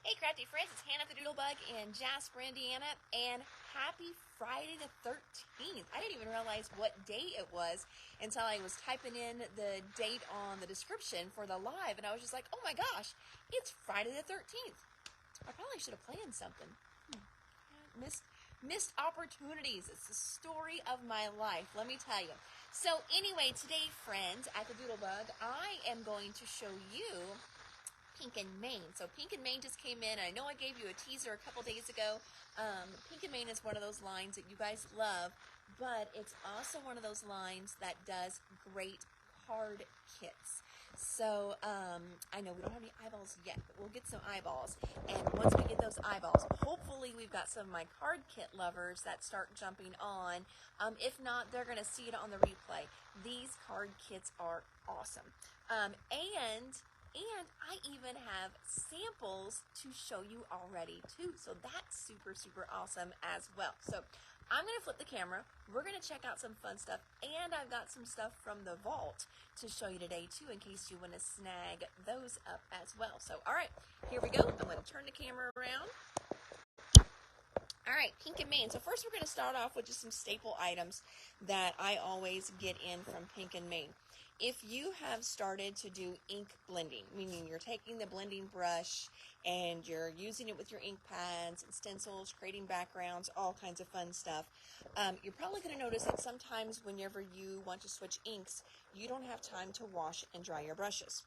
Hey, crafty friends, it's Hannah the Doodlebug in Jasper, Indiana, and happy Friday the 13th. I didn't even realize what day it was until I was typing in the date on the description for the live, and I was just like, oh my gosh, it's Friday the 13th. I probably should have planned something. Missed opportunities. It's the story of my life, let me tell you. So anyway, today, friends, at the Doodlebug, I am going to show you Pink and Main. So Pink and Main just came in. I know I gave you a teaser a couple days ago. Pink and Main is one of those lines that you guys love, but it's also one of those lines that does great card kits. So I know we don't have any eyeballs yet, but we'll get some eyeballs. And once we get those eyeballs, hopefully we've got some of my card kit lovers that start jumping on. If not, they're going to see it on the replay. These card kits are awesome. And I even have samples to show you already too. So that's super, super awesome as well. So I'm going to flip the camera. We're going to check out some fun stuff. And I've got some stuff from the vault to show you today too, in case you want to snag those up as well. So, all right, here we go. I'm going to turn the camera around. All right, Pink and Main. So first we're going to start off with just some staple items that I always get in from Pink and Main. If you have started to do ink blending, meaning you're taking the blending brush and you're using it with your ink pads and stencils, creating backgrounds, all kinds of fun stuff, you're probably going to notice that sometimes whenever you want to switch inks, you don't have time to wash and dry your brushes.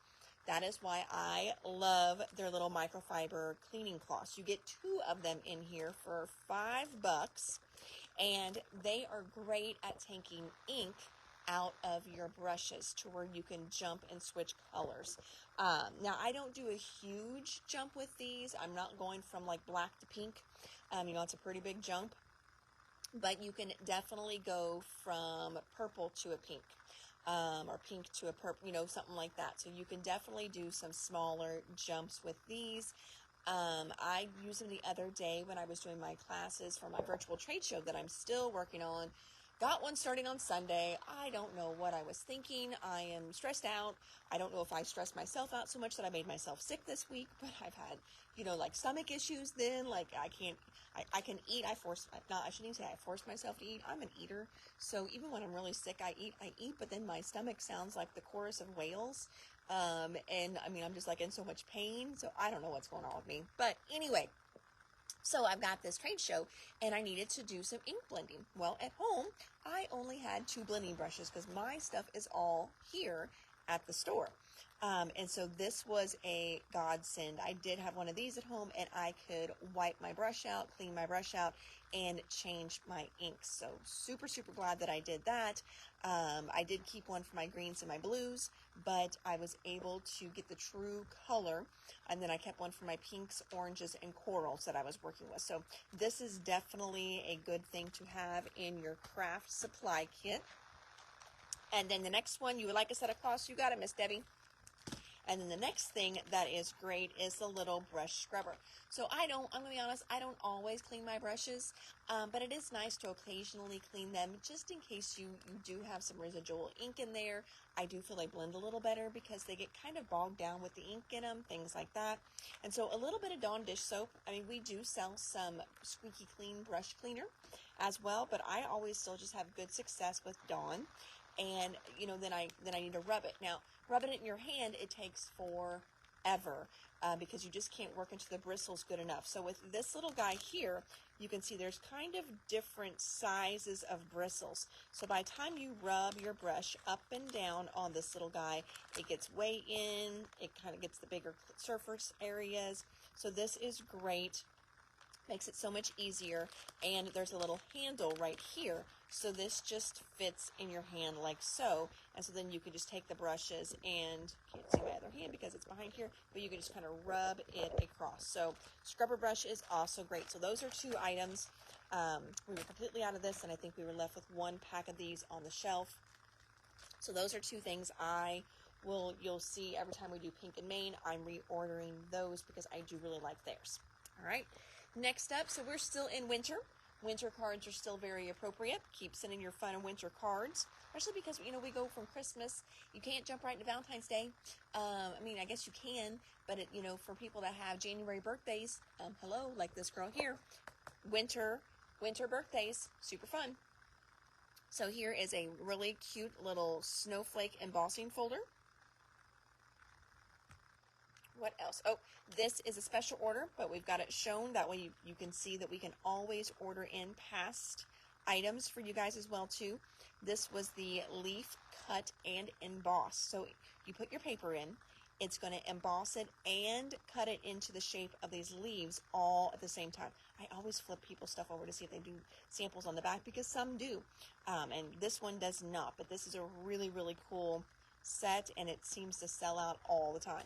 That is why I love their little microfiber cleaning cloths. You get 2 of them in here for $5, and they are great at taking ink out of your brushes to where you can jump and switch colors. Now, I don't do a huge jump with these. I'm not going from like black to pink. It's a pretty big jump, but you can definitely go from purple to a pink. Or pink to a purple, something like that. So you can definitely do some smaller jumps with these. I used them the other day when I was doing my classes for my virtual trade show that I'm still working on. Got one starting on Sunday. I don't know what I was thinking. I am stressed out. I don't know if I stressed myself out so much that I made myself sick this week, but I've had, like stomach issues then. Like I can eat. I shouldn't even say I forced myself to eat. I'm an eater. So even when I'm really sick, I eat, but then my stomach sounds like the chorus of whales. And I'm just like in so much pain. So I don't know what's going on with me. But anyway, so I've got this trade show and I needed to do some ink blending. Well, at home, I only had 2 blending brushes because my stuff is all here at the store. And so this was a godsend. I did have one of these at home and I could wipe my brush out, clean my brush out, and change my inks. So super, super glad that I did that. I did keep one for my greens and my blues, but I was able to get the true color. And then I kept one for my pinks, oranges, and corals that I was working with. So this is definitely a good thing to have in your craft supply kit. And then the next one, you would like a set of cloths? You got it, Miss Debbie. And then the next thing that is great is the little brush scrubber. So I'm going to be honest, I don't always clean my brushes, but it is nice to occasionally clean them just in case you do have some residual ink in there. I do feel they blend a little better because they get kind of bogged down with the ink in them, things like that. And so a little bit of Dawn dish soap. We do sell some squeaky clean brush cleaner as well, but I always still just have good success with Dawn. And then I need to rub it. Now, rubbing it in your hand, it takes forever because you just can't work into the bristles good enough. So with this little guy here, you can see there's kind of different sizes of bristles. So by the time you rub your brush up and down on this little guy, it gets way in, it kind of gets the bigger surface areas. So this is great. Makes it so much easier, and there's a little handle right here, so this just fits in your hand like so, and so then you can just take the brushes and, can't see my other hand because it's behind here, but you can just kind of rub it across. So scrubber brush is also great. So those are 2 items. We were completely out of this, and I think we were left with 1 pack of these on the shelf. So those are 2 things you'll see every time we do Pink and Main. I'm reordering those because I do really like theirs. All right. Next up, so we're still in winter. Winter cards are still very appropriate. Keep sending your fun winter cards. especially because, you know, we go from Christmas, you can't jump right into Valentine's Day. I mean, I guess you can, but it, you know, for people that have January birthdays, hello, like this girl here, winter birthdays, super fun. So here is a really cute little snowflake embossing folder. What else? Oh, this is a special order, but we've got it shown. That way you can see that we can always order in past items for you guys as well too. This was the leaf cut and emboss. So you put your paper in, it's going to emboss it and cut it into the shape of these leaves all at the same time. I always flip people's stuff over to see if they do samples on the back, because some do. And this one does not, but this is a really, really cool set, and it seems to sell out all the time.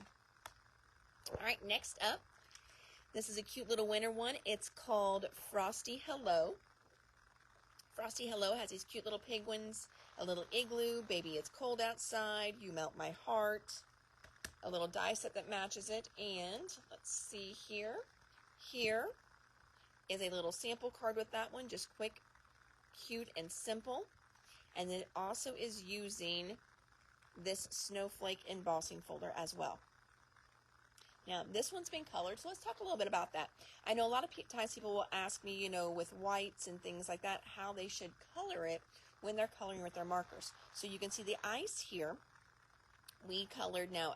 All right, next up, this is a cute little winter one. It's called Frosty Hello. Frosty Hello has these cute little penguins, a little igloo, baby it's cold outside, you melt my heart, a little die set that matches it, and let's see here. Here is a little sample card with that one, just quick, cute, and simple. And then it also is using this snowflake embossing folder as well. Now, this one's been colored, so let's talk a little bit about that. I know a lot of times people will ask me, you know, with whites and things like that, how they should color it when they're coloring with their markers. So you can see the ice here. We colored now,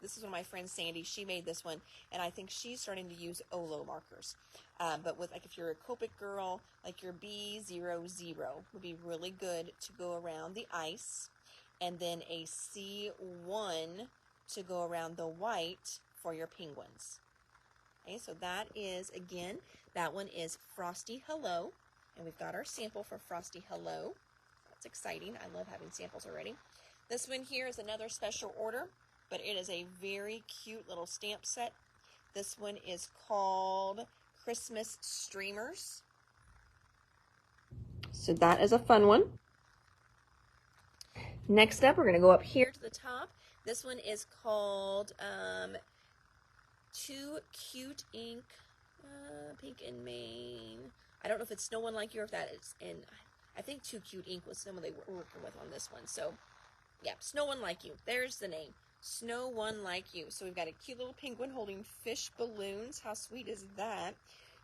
this is one of my friends, Sandy. She made this one, and I think she's starting to use Olo markers. But with, like, if you're a Copic girl, like your B00 would be really good to go around the ice, and then a C1 to go around the white for your penguins. Okay, so that is, again, that one is Frosty Hello, and we've got our sample for Frosty Hello. That's exciting. I love having samples already. This one here is another special order, but it is a very cute little stamp set. This one is called Christmas Streamers. So that is a fun one. Next up, we're going to go up here to the top. This one is called Too Cute Ink, Pink and Maine. I don't know if it's No One Like You or if that is, and I think Too Cute Ink was someone they were working with on this one. So, yeah, Snow One Like You. There's the name. Snow One Like You. So we've got a cute little penguin holding fish balloons. How sweet is that?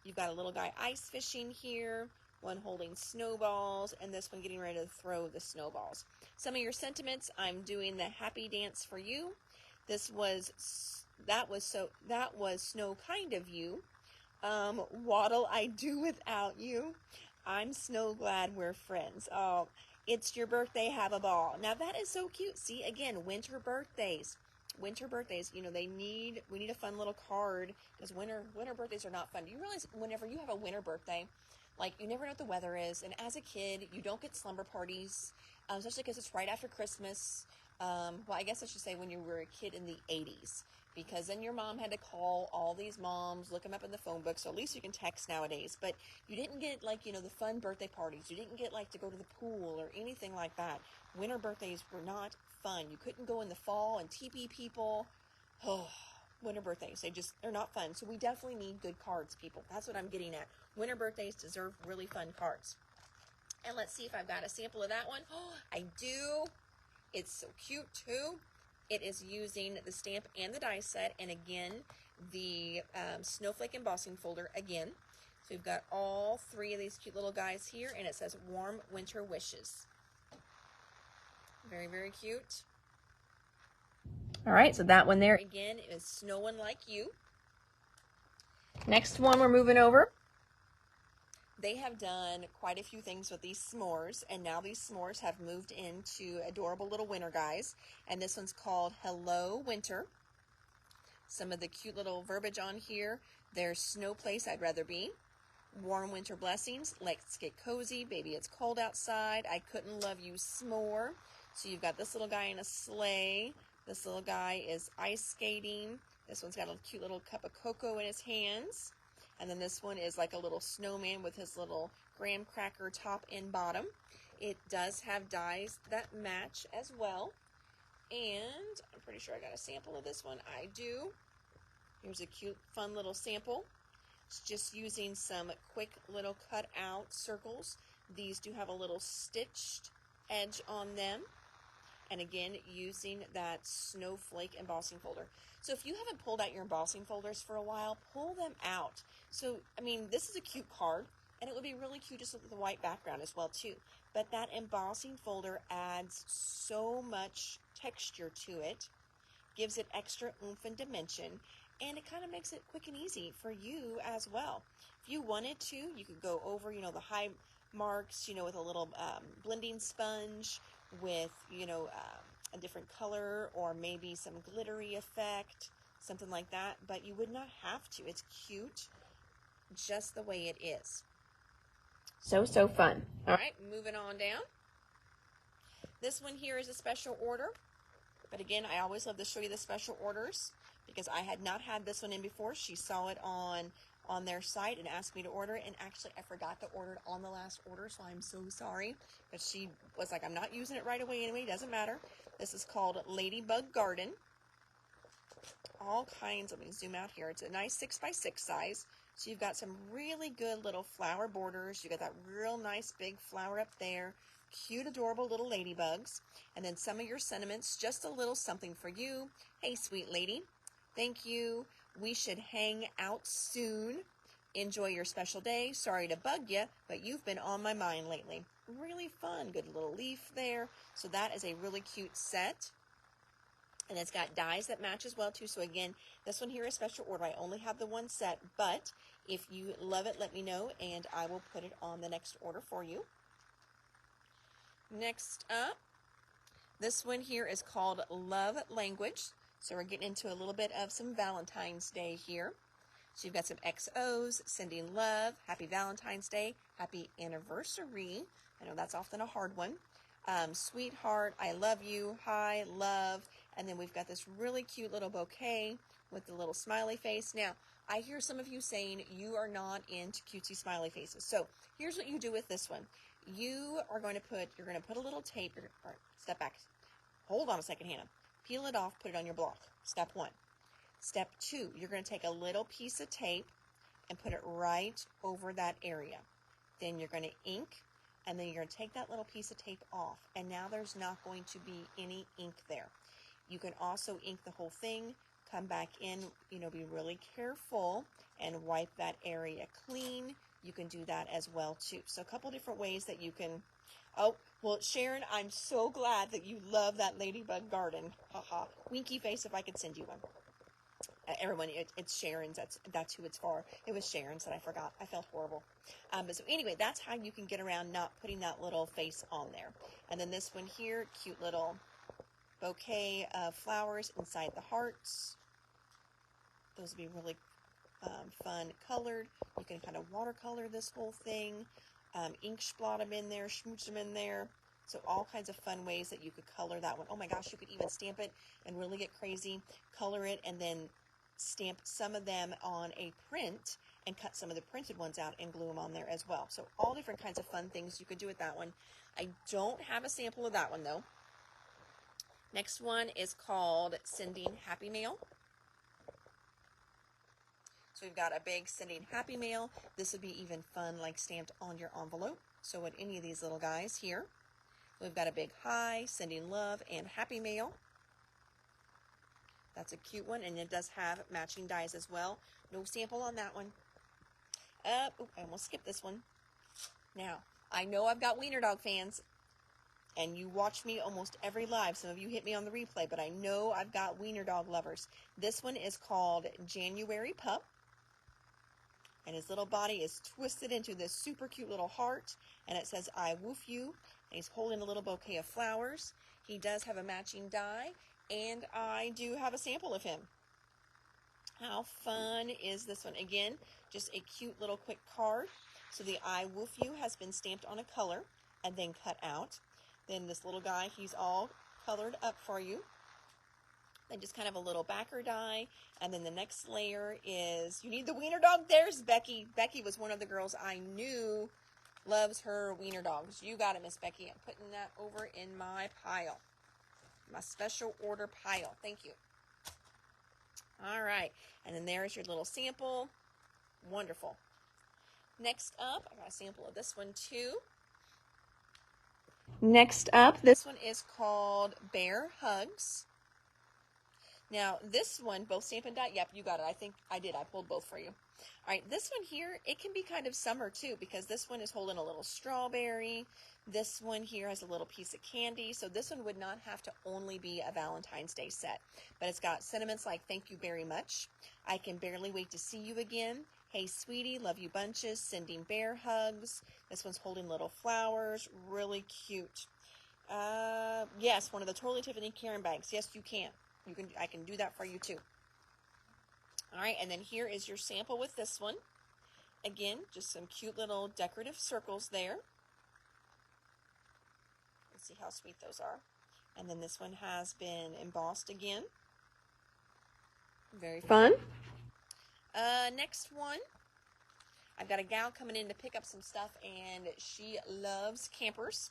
You've got a little guy ice fishing here, one holding snowballs, and this one getting ready to throw the snowballs. Some of your sentiments, I'm doing the happy dance for you. That was snow kind of you. What'll I do without you? I'm snow glad we're friends. Oh, it's your birthday, have a ball. Now that is so cute. See, again, winter birthdays. Winter birthdays, you know, we need a fun little card, because winter birthdays are not fun. Do you realize whenever you have a winter birthday, like, you never know what the weather is, and as a kid, you don't get slumber parties, especially because it's right after Christmas. Well, I guess I should say when you were a kid in the 80s, because then your mom had to call all these moms, look them up in the phone book, so at least you can text nowadays. But you didn't get, like, you know, the fun birthday parties. You didn't get, like, to go to the pool or anything like that. Winter birthdays were not fun. You couldn't go in the fall and teepee people. Oh, winter birthdays, they're not fun. So we definitely need good cards, people. That's what I'm getting at. Winter birthdays deserve really fun cards. And let's see if I've got a sample of that one. Oh, I do. It's so cute too. It is using the stamp and the die set, and again, the snowflake embossing folder again. So we've got all three of these cute little guys here, and it says Warm Winter Wishes. Very, very cute. All right, so that one there again is No One Like You. Next one we're moving over. They have done quite a few things with these s'mores, and now these s'mores have moved into adorable little winter guys, and this one's called Hello Winter. Some of the cute little verbiage on here. There's Snow Place I'd Rather Be, Warm Winter Blessings, Let's Get Cozy, Baby It's Cold Outside, I Couldn't Love You S'more. So you've got this little guy in a sleigh. This little guy is ice skating. This one's got a cute little cup of cocoa in his hands. And then this one is like a little snowman with his little graham cracker top and bottom. It does have dies that match as well. And I'm pretty sure I got a sample of this one. I do. Here's a cute, fun little sample. It's just using some quick little cut out circles. These do have a little stitched edge on them. And again, using that snowflake embossing folder. So if you haven't pulled out your embossing folders for a while, pull them out. So, I mean, this is a cute card, and it would be really cute just with the white background as well too. But that embossing folder adds so much texture to it, gives it extra oomph and dimension, and it kind of makes it quick and easy for you as well. If you wanted to, you could go over, the high marks, with a little blending sponge with, a different color or maybe some glittery effect, something like that, but you would not have to. It's cute just the way it is. So fun. All right, moving on down. This one here is a special order, but again, I always love to show you the special orders because I had not had this one in before. She saw it on their site and asked me to order it, and actually I forgot to order it on the last order, so I'm so sorry. But she was like, I'm not using it right away anyway, doesn't matter. This is called Ladybug Garden. All kinds, let me zoom out here. It's a nice 6x6 size. So you've got some really good little flower borders. You got that real nice big flower up there. Cute, adorable little ladybugs. And then some of your sentiments, just a little something for you. Hey, sweet lady. Thank you. We should hang out soon. Enjoy your special day. Sorry to bug you, but you've been on my mind lately. Really fun. Good little leaf there. So that is a really cute set. And it's got dies that match as well too. So again, this one here is special order. I only have the one set, but if you love it, let me know and I will put it on the next order for you. Next up, this one here is called Love Language. So we're getting into a little bit of some Valentine's Day here. So you've got some XOs, sending love, happy Valentine's Day, happy anniversary. I know that's often a hard one. Sweetheart, I love you, hi, love. And then we've got this really cute little bouquet with the little smiley face. Now, I hear some of you saying you are not into cutesy smiley faces. So here's what you do with this one. You're going to put a little tape, or step back. Hold on a second, Hannah. Peel it off, put it on your block. Step 1. Step 2, you're going to take a little piece of tape and put it right over that area. Then you're going to ink, and then you're going to take that little piece of tape off. And now there's not going to be any ink there. You can also ink the whole thing, come back in, be really careful and wipe that area clean. You can do that as well too. So a couple different ways that you can. Oh, well, Sharon, I'm so glad that you love that Ladybug Garden. Haha. Winky face if I could send you one. Everyone, it's Sharon's. That's who it's for. It was Sharon's that I forgot. I felt horrible. But so anyway, that's how you can get around not putting that little face on there. And then this one here, cute little bouquet of flowers inside the hearts. Those would be really fun colored. You can kind of watercolor this whole thing. Ink splot them in there, smooch them in there. So all kinds of fun ways that you could color that one. Oh my gosh, you could even stamp it and really get crazy. Color it and then stamp some of them on a print and cut some of the printed ones out and glue them on there as well. So all different kinds of fun things you could do with that one. I don't have a sample of that one though. Next one is called Sending Happy Mail. So we've got a big Sending Happy Mail. This would be even fun, like stamped on your envelope. So would any of these little guys here. We've got a big hi, sending love, and happy mail. That's a cute one, and it does have matching dies as well. No sample on that one. I almost skipped this one. Now, I know I've got Wiener Dog fans, and you watch me almost every live. Some of you hit me on the replay, but I know I've got Wiener Dog lovers. This one is called January Pup, and his little body is twisted into this super cute little heart, and it says, I woof you. He's holding a little bouquet of flowers. He does have a matching die, and I do have a sample of him. How fun is this one? Again, just a cute little quick card. So the I woof you has been stamped on a color and then cut out. Then this little guy, he's all colored up for you. Then just kind of a little backer die. And then the next layer is, you need the Wiener Dog. There's Becky. Becky was one of the girls I knew loves her Wiener Dogs. You got it, Miss Becky. I'm putting that over in my pile. My special order pile. Thank you. All right. And then there's your little sample. Wonderful. Next up, I got a sample of this one too. Next up, this one is called Bear Hugs. Now, this one, both stamp and die, yep, you got it. I think I did. I pulled both for you. All right, this one here, it can be kind of summer too, because this one is holding a little strawberry. This one here has a little piece of candy. So this one would not have to only be a Valentine's Day set, but it's got sentiments like thank you very much. I can barely wait to see you again. Hey, sweetie, love you bunches, sending bear hugs. This one's holding little flowers, really cute. Yes, one of the Totally Tiffany Karen bags. Yes, you can. I can do that for you too. All right, and then here is your sample with this one. Again, just some cute little decorative circles there. Let's see how sweet those are. And then this one has been embossed again. Very fun. Next one. I've got a gal coming in to pick up some stuff, and she loves campers.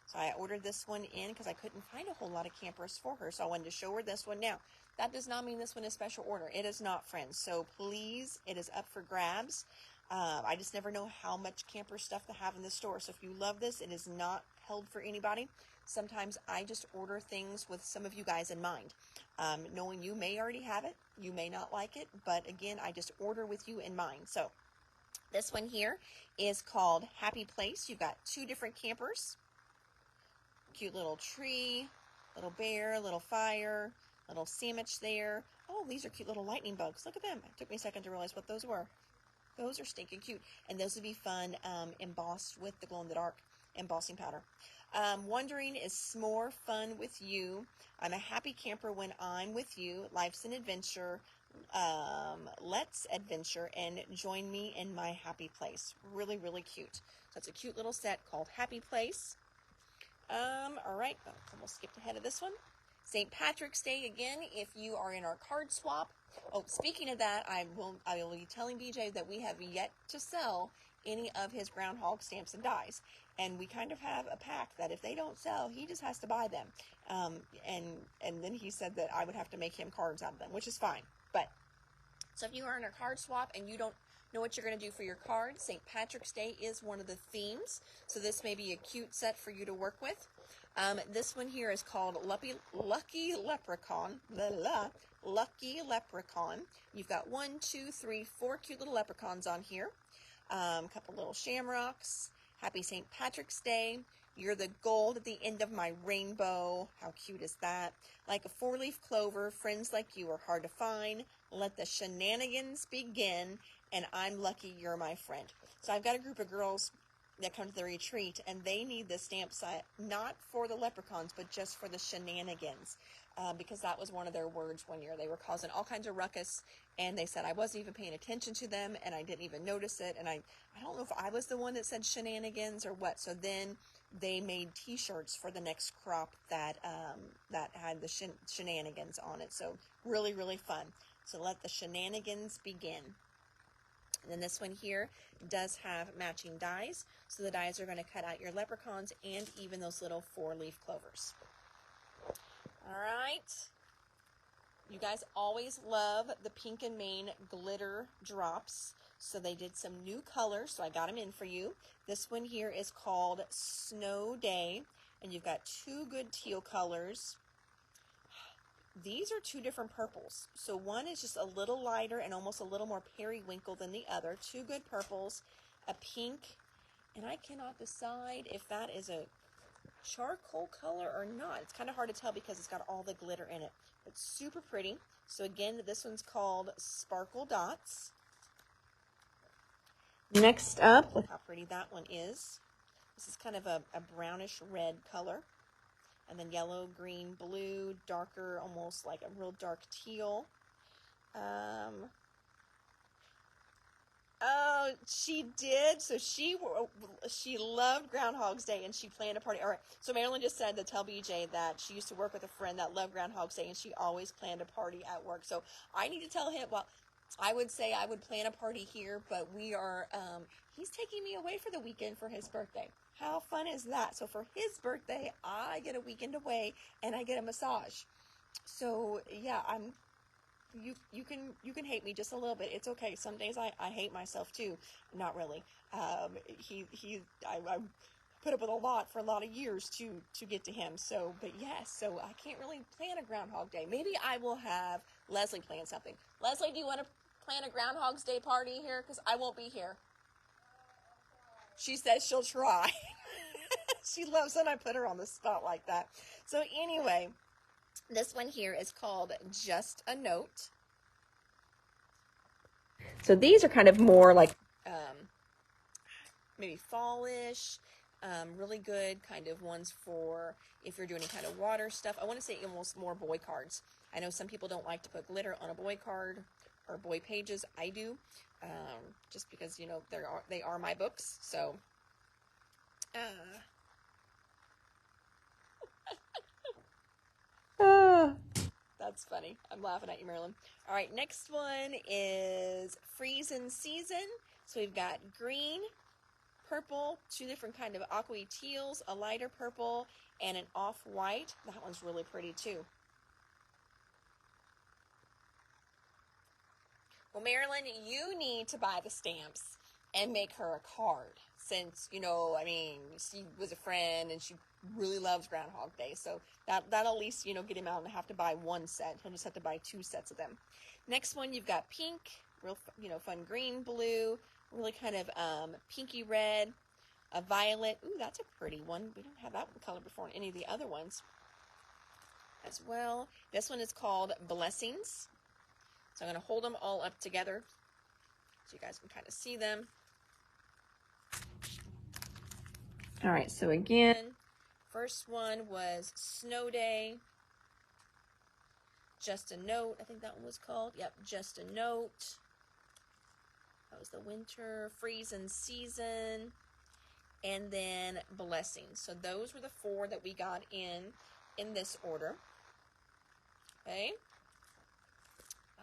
So I ordered this one in because I couldn't find a whole lot of campers for her. So I wanted to show her this one. Now, that does not mean this one is special order. It is not, friends. So please, it is up for grabs. I just never know how much camper stuff to have in the store. So if you love this, it is not held for anybody. Sometimes I just order things with some of you guys in mind. Knowing you may already have it, you may not like it, but again, I just order with you in mind. So this one here is called Happy Place. You've got two different campers. Cute little tree, little bear, little fire, little sandwich there. Oh, these are cute little lightning bugs. Look at them. It took me a second to realize what those were. Those are stinking cute. And those would be fun embossed with the glow-in-the-dark embossing powder. Wondering is more fun with you. I'm a happy camper when I'm with you. Life's an adventure. Let's adventure and join me in my happy place. Really, really cute. So it's a cute little set called Happy Place. All right, almost skipped ahead of this one. St. Patrick's Day again, if you are in our card swap. Oh, speaking of that, I will be telling BJ that we have yet to sell any of his groundhog stamps and dies. And we kind of have a pact that if they don't sell, he just has to buy them. And then he said that I would have to make him cards out of them, which is fine. But, so if you are in our card swap and you don't know what you're going to do for your cards, St. Patrick's Day is one of the themes. So this may be a cute set for you to work with. This one here is called Lucky Leprechaun. Lucky Leprechaun. You've got 1, 2, 3, 4 cute little leprechauns on here. A couple little shamrocks. Happy St. Patrick's Day. You're the gold at the end of my rainbow. How cute is that? Like a 4-leaf clover, friends like you are hard to find. Let the shenanigans begin, and I'm lucky you're my friend. So I've got a group of girls that come to the retreat, and they need this stamp set, not for the leprechauns, but just for the shenanigans, because that was one of their words one year. They were causing all kinds of ruckus, and they said I wasn't even paying attention to them, and I didn't even notice it, and I don't know if I was the one that said shenanigans or what. So then they made t-shirts for the next crop that had the shenanigans on it. So really, really fun. So let the shenanigans begin. And then this one here does have matching dies. So the dies are going to cut out your leprechauns and even those little 4-leaf clovers. All right. You guys always love the Pink and Main glitter drops. So they did some new colors, so I got them in for you. This one here is called Snow Day, and you've got 2 good teal colors. These are 2 different purples. So one is just a little lighter and almost a little more periwinkle than the other. 2 good purples, a pink, and I cannot decide if that is a charcoal color or not. It's kind of hard to tell because it's got all the glitter in it. It's super pretty. So again, this one's called Sparkle Dots. Next up, look how pretty that one is. This is kind of a brownish red color. And then yellow, green, blue, darker, almost like a real dark teal. Oh, she did. So she loved Groundhog's Day, and she planned a party. All right. So Marilyn just said to tell BJ that she used to work with a friend that loved Groundhog's Day, and she always planned a party at work. So I need to tell him, well, I would say I would plan a party here, but we are, he's taking me away for the weekend for his birthday. How fun is that? So for his birthday, I get a weekend away and I get a massage. So yeah, you can hate me just a little bit. It's okay. Some days I hate myself too. Not really. I put up with a lot for a lot of years to get to him. So, but yes, so I can't really plan a Groundhog Day. Maybe I will have Leslie plan something. Leslie, do you want to plan a Groundhog's Day party here? Because I won't be here. She says she'll try. She loves when I put her on the spot like that. So anyway, this one here is called Just a Note. So these are kind of more like maybe fallish, really good kind of ones for if you're doing any kind of water stuff. I want to say almost more boy cards. I know some people don't like to put glitter on a boy card or boy pages. I do, just because, you know, they are my books. So, that's funny. I'm laughing at you, Marilyn. All right, next one is Freezing Season. So we've got green, purple, two different kind of aqua teals, a lighter purple, and an off-white. That one's really pretty too. Well, Marilyn, you need to buy the stamps and make her a card, since, you know, I mean, she was a friend and she really loves Groundhog Day. So that'll at least, you know, get him out and have to buy one set. He'll just have to buy 2 sets of them. Next one, you've got pink, real, you know, fun green, blue, really kind of pinky red, a violet. Ooh, that's a pretty one. We don't have that one color before in any of the other ones as well. This one is called Blessings. So I'm going to hold them all up together so you guys can kind of see them. All right, so again, first one was Snow Day. Just a Note, I think that one was called. Yep, Just a Note. That was the winter. Freezing Season. And then Blessings. So those were the 4 that we got in this order. Okay.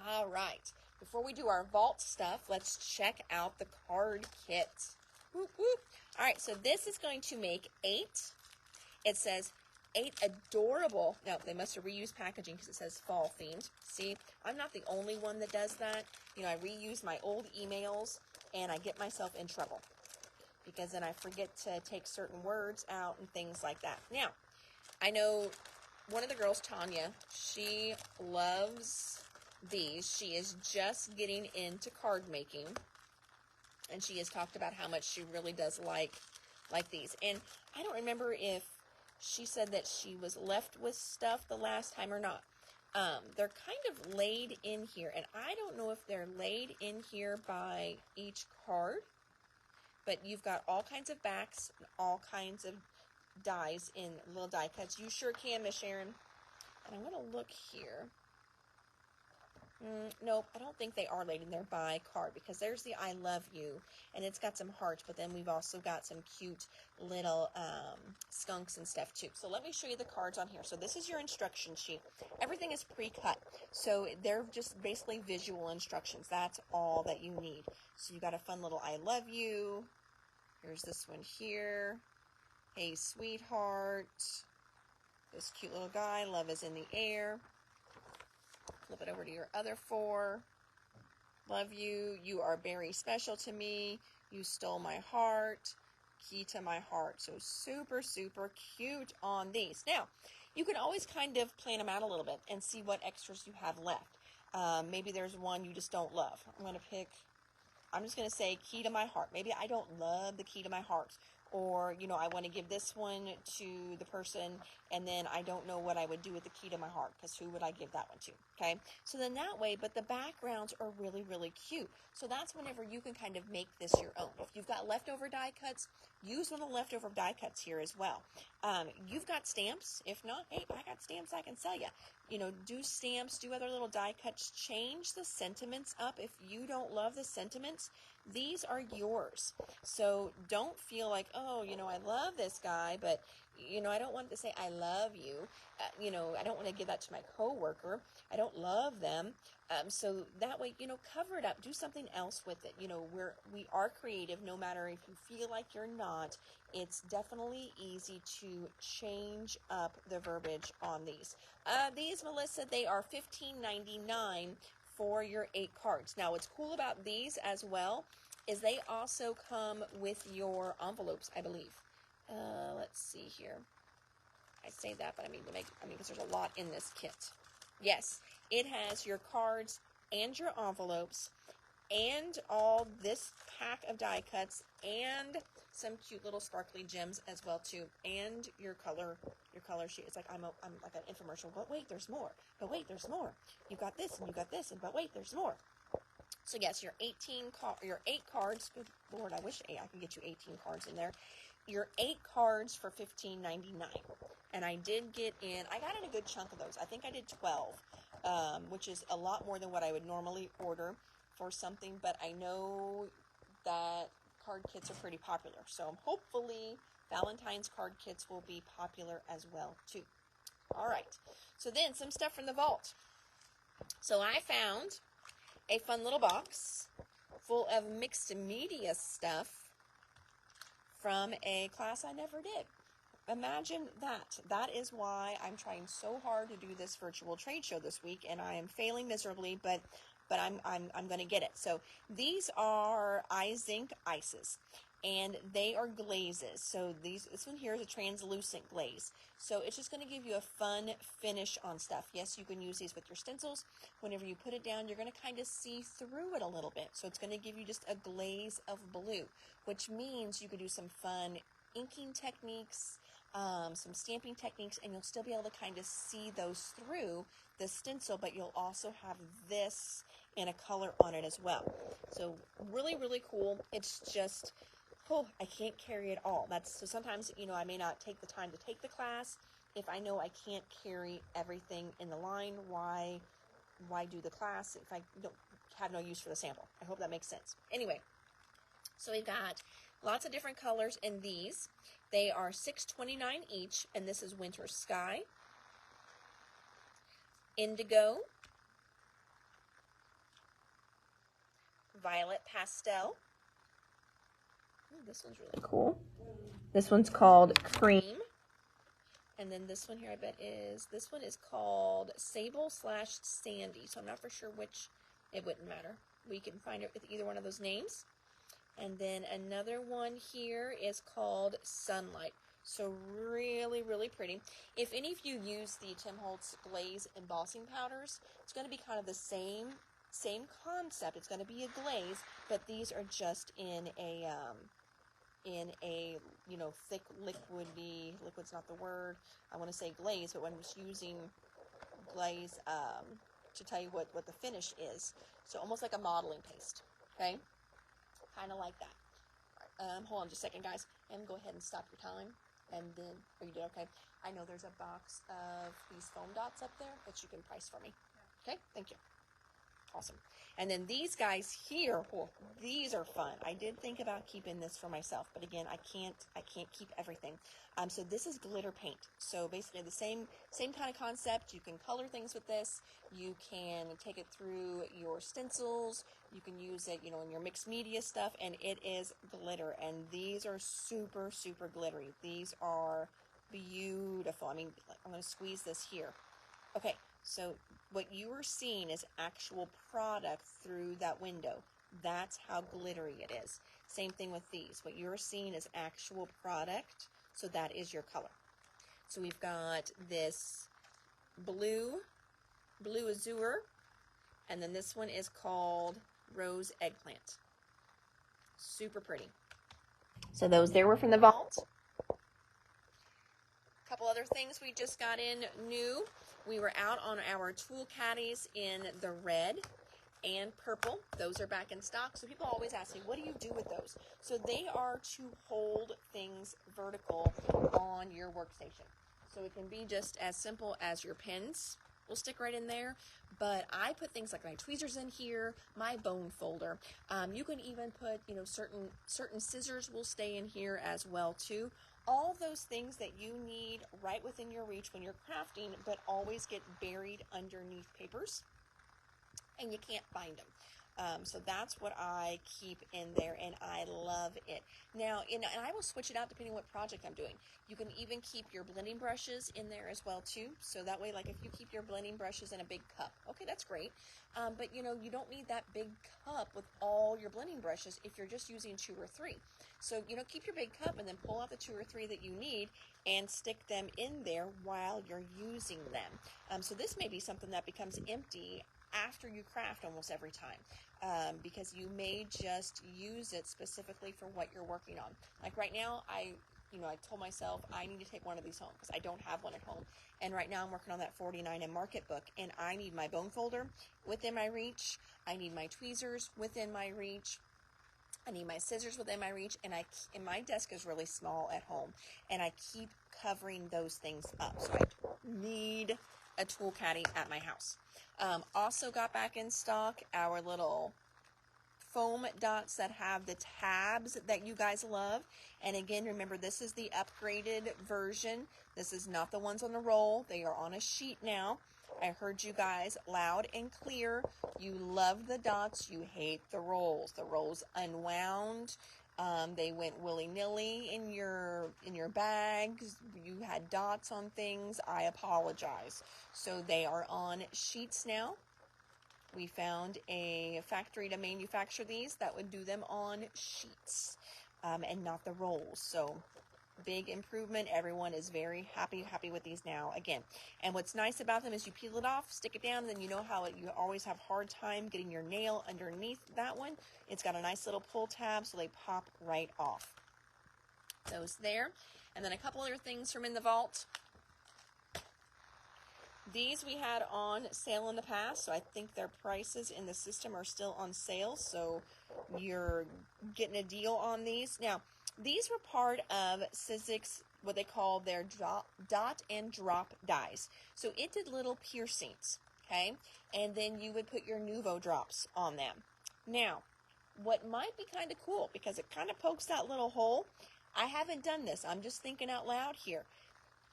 All right. Before we do our vault stuff, let's check out the card kit. Whoop, whoop. All right, so this is going to make 8. It says 8 adorable. No, they must have reused packaging because it says fall themed. See, I'm not the only one that does that. You know, I reuse my old emails and I get myself in trouble because then I forget to take certain words out and things like that. Now, I know one of the girls, Tanya, she loves these. She is just getting into card making, and she has talked about how much she really does like these. And I don't remember if she said that she was left with stuff the last time or not. They're kind of laid in here, and I don't know if they're laid in here by each card, but you've got all kinds of backs and all kinds of dies in little die cuts. You sure can, Miss Sharon. And I'm going to look here. Nope, I don't think they are laid in there by card, because there's the I love you, and it's got some hearts, but then we've also got some cute little skunks and stuff too. So let me show you the cards on here. So this is your instruction sheet. Everything is pre-cut, so they're just basically visual instructions. That's all that you need. So you got a fun little I love you. Here's this one here. Hey, sweetheart. This cute little guy. Love is in the air. Flip it over to your other 4. Love you. You are very special to me. You stole my heart. Key to my heart. So super, super cute on these. Now, you can always kind of plan them out a little bit and see what extras you have left. Maybe there's one you just don't love. I'm just going to say key to my heart. Maybe I don't love the key to my heart. Or, you know, I want to give this one to the person, and then I don't know what I would do with the key to my heart, because who would I give that one to, okay? So then that way, but the backgrounds are really, really cute. So that's whenever you can kind of make this your own. If you've got leftover die cuts, use one of the leftover die cuts here as well. You've got stamps. If not, hey, I got stamps I can sell you. You know, do stamps, do other little die cuts. Change the sentiments up. If you don't love the sentiments, these are yours. So don't feel like, oh, you know, I love this guy, but, you know, I don't want to say I love you. You know, I don't want to give that to my coworker. I don't love them. So that way, you know, cover it up. Do something else with it. You know, we are creative, no matter if you feel like you're not. It's definitely easy to change up the verbiage on these. These, Melissa, they are $15.99 for your 8 cards. Now, what's cool about these as well is they also come with your envelopes, I believe. Let's see here. I say that, but I mean, because there's a lot in this kit. Yes, it has your cards and your envelopes and all this pack of die cuts and some cute little sparkly gems as well too, and your color sheet. It's like I'm like an infomercial. But wait, there's more. But wait, there's more. You got this and you got this, and but wait, there's more. So yes, your 8 cards. Good Lord, I wish I could get you 18 cards in there. Your 8 cards for $15.99, and I got in a good chunk of those. I think I did 12, which is a lot more than what I would normally order for something, but I know that card kits are pretty popular, so hopefully Valentine's card kits will be popular as well too. All right, so then some stuff from the vault. So I found a fun little box full of mixed media stuff from a class I never did. Imagine that. That is why I'm trying so hard to do this virtual trade show this week, and I am failing miserably, but I'm going to get it. So these are iZinc ices, and they are glazes. So this one here is a translucent glaze. So it's just going to give you a fun finish on stuff. Yes, you can use these with your stencils. Whenever you put it down, you're going to kind of see through it a little bit. So it's going to give you just a glaze of blue, which means you could do some fun inking techniques, some stamping techniques, and you'll still be able to kind of see those through the stencil, but you'll also have this in a color on it as well. So really, really cool. It's just, I can't carry it all. So sometimes, I may not take the time to take the class. If I know I can't carry everything in the line, why do the class if I don't have no use for the sample? I hope that makes sense. Anyway, so we've got lots of different colors in these. They are $6.29 each, and this is Winter Sky, Indigo, Violet Pastel. Ooh, this one's really cool. This one's called Cream. And then this one here, this one is called Sable/Sandy. So I'm not for sure which, it wouldn't matter. We can find it with either one of those names. And then another one here is called Sunlight. So really, really pretty. If any of you use the Tim Holtz glaze embossing powders, it's going to be kind of the same concept. It's going to be a glaze, but these are just in a thick liquid's not the word. I want to say glaze, but when I'm just using glaze to tell you what the finish is. So almost like a modeling paste, okay? Kind of like that. All right, hold on just a second, guys. And go ahead and stop your time. And then, you did okay. I know there's a box of these foam dots up there that you can price for me. Okay, thank you. Awesome. And then these guys here, these are fun. I did think about keeping this for myself, but again, I can't keep everything. So this is glitter paint. So basically the same kind of concept. You can color things with this. You can take it through your stencils. You can use it, in your mixed media stuff, and it is glitter. And these are super, super glittery. These are beautiful. I mean, I'm going to squeeze this here. Okay, so what you are seeing is actual product through that window. That's how glittery it is. Same thing with these. What you're seeing is actual product, so that is your color. So we've got this blue azure, and then this one is called Rose Eggplant. Super pretty. So those there were from the vault. A couple other things we just got in new. We were out on our tool caddies in the red and purple. Those are back in stock. So people always ask me, what do you do with those? So they are to hold things vertical on your workstation. So it can be just as simple as your pens will stick right in there. But I put things like my tweezers in here, my bone folder. You can even put, certain scissors will stay in here as well too. All those things that you need right within your reach when you're crafting, but always get buried underneath papers, and you can't find them. So that's what I keep in there, and I love it. Now, and I will switch it out depending on what project I'm doing. You can even keep your blending brushes in there as well too. So that way, like if you keep your blending brushes in a big cup, okay, that's great. But you know, you don't need that big cup with all your blending brushes if you're just using 2 or 3. So, you know, keep your big cup and then pull out the 2 or 3 that you need and stick them in there while you're using them. So this may be something that becomes empty after you craft almost every time, because you may just use it specifically for what you're working on. Like right now, I told myself I need to take one of these home because I don't have one at home. And right now I'm working on that 49 Market book, and I need my bone folder within my reach. I need my tweezers within my reach. I need my scissors within my reach, and my desk is really small at home, and I keep covering those things up. So I need a tool caddy at my house. Also got back in stock our little foam dots that have the tabs that you guys love. And again, remember, this is the upgraded version. This is not the ones on the roll. They are on a sheet now. I heard you guys loud and clear. You love the dots. You hate the rolls. The rolls unwound. They went willy-nilly in your bags. You had dots on things. I apologize. So they are on sheets now. We found a factory to manufacture these that would do them on sheets, and not the rolls. So big improvement. Everyone is very happy with these now again. And what's nice about them is you peel it off, stick it down, and then you know how you always have hard time getting your nail underneath that one. It's got a nice little pull tab, so they pop right off. Those there. And then a couple other things from in the vault. These we had on sale in the past, so I think their prices in the system are still on sale, so you're getting a deal on these. Now, these were part of Sizzix, what they call their dot and drop dies. So it did little piercings, okay? And then you would put your Nuvo drops on them. Now, what might be kind of cool, because it kind of pokes that little hole, I haven't done this, I'm just thinking out loud here.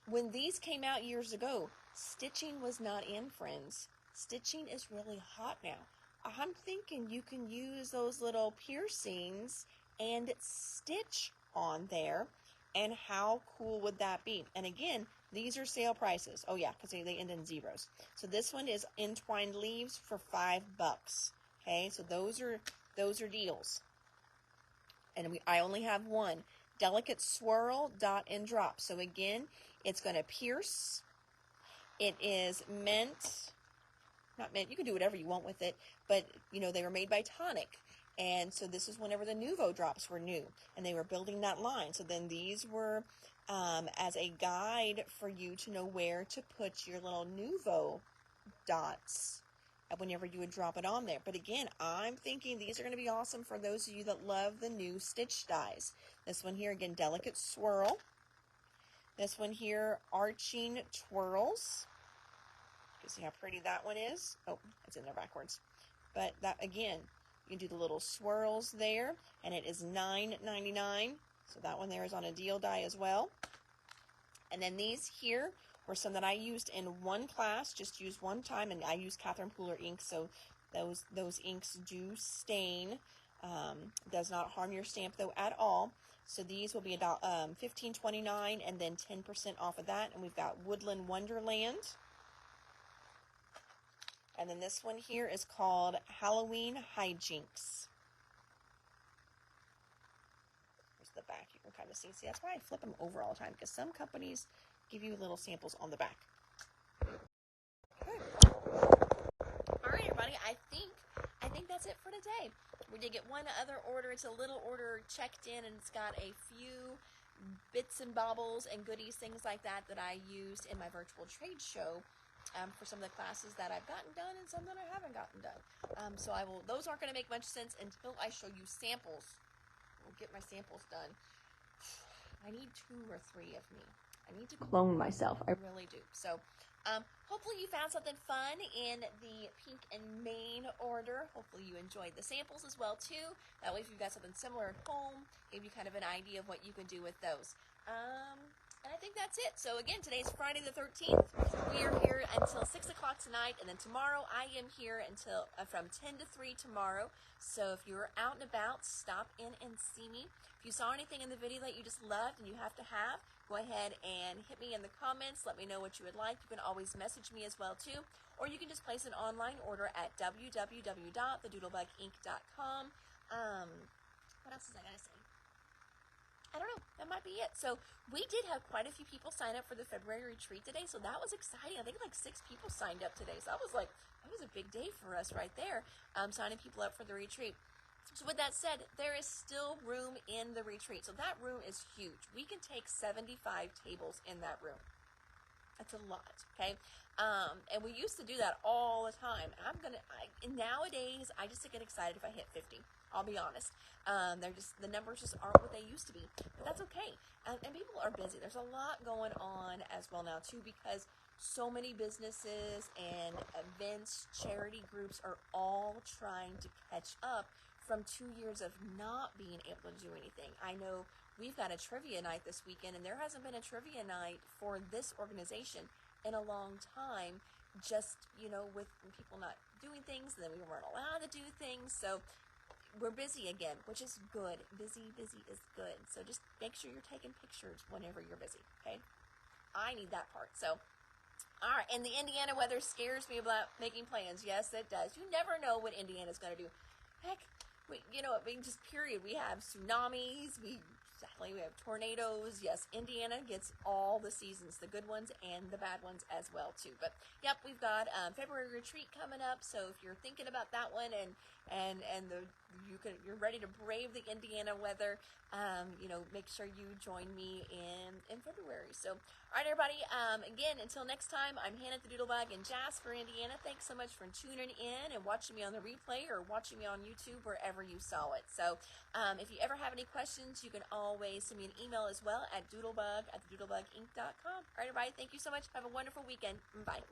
When these came out years ago, stitching was not in, friends. Stitching is really hot now. I'm thinking you can use those little piercings and stitch on there. And how cool would that be? And again, these are sale prices. Oh yeah, because they end in zeros. So this one is entwined leaves for $5. Okay, so those are deals. And I only have one. Delicate Swirl Dot and Drop. So again, it's going to pierce. It is not meant, you can do whatever you want with it, but you know, they were made by Tonic. And so this is whenever the Nuvo drops were new, and they were building that line. So then these were as a guide for you to know where to put your little Nuvo dots whenever you would drop it on there. But again, I'm thinking these are going to be awesome for those of you that love the new stitch dies. This one here, again, Delicate Swirl. This one here, Arching Twirls. You can see how pretty that one is. Oh, it's in there backwards. But that, again, you can do the little swirls there, and it is $9.99. So that one there is on a deal die as well. And then these here were some that I used in one class, just used one time, and I used Catherine Pooler ink, so those inks do stain. Does not harm your stamp though at all. So these will be about $15.29, and then 10% off of that. And we've got Woodland Wonderland. And then this one here is called Halloween Hijinks. Here's the back. You can kind of see. See, that's why I flip them over all the time, because some companies give you little samples on the back. Okay. All right, everybody. I think that's it for today. We did get one other order. It's a little order checked in, and it's got a few bits and baubles and goodies, things like that I used in my virtual trade show for some of the classes that I've gotten done and some that I haven't gotten done. So those aren't going to make much sense until I show you samples. We'll get my samples done. I need 2 or 3 of me. I need to clone myself. I really do. So hopefully you found something fun in the pink and main order. Hopefully you enjoyed the samples as well too. That way if you've got something similar at home, give you kind of an idea of what you can do with those. And I think that's it. So again, today's Friday the 13th. We are here until 6 o'clock tonight, and then tomorrow I am here until from 10 to 3 tomorrow. So if you're out and about, stop in and see me. If you saw anything in the video that you just loved and you have to have, go ahead and hit me in the comments. Let me know what you would like. You can always message me as well too, or you can just place an online order at www.thedoodlebuginc.com. What else is I gonna say? I don't know. That might be it. So we did have quite a few people sign up for the February retreat today, so that was exciting. I think like 6 people signed up today. So I was like, that was a big day for us right there, signing people up for the retreat. So with that said, there is still room in the retreat. So that room is huge. We can take 75 tables in that room. That's a lot, okay? And we used to do that all the time. Nowadays, I just get excited if I hit 50. I'll be honest. The numbers just aren't what they used to be, but that's okay. And people are busy. There's a lot going on as well now too, because so many businesses and events, charity groups are all trying to catch up from 2 years of not being able to do anything. I know we've got a trivia night this weekend, and there hasn't been a trivia night for this organization in a long time, just, with people not doing things, and then we weren't allowed to do things. So we're busy again, which is good. Busy is good. So just make sure you're taking pictures whenever you're busy, okay? I need that part. So, all right, and the Indiana weather scares me about making plans. Yes, it does. You never know what Indiana's going to do. Heck, just period. We have tsunamis. We have tornadoes. Yes, Indiana gets all the seasons, the good ones and the bad ones as well too. But yep, we've got February retreat coming up. So if you're thinking about that one and you're ready to brave the Indiana weather, make sure you join me in February. So all right, everybody. Again, until next time, I'm Hannah the Doodlebug in Jasper, Indiana. Thanks so much for tuning in and watching me on the replay or watching me on YouTube, wherever you saw it. So if you ever have any questions, you can always send me an email as well at doodlebug@thedoodlebuginc.com. All right, everybody. Thank you so much. Have a wonderful weekend. Bye.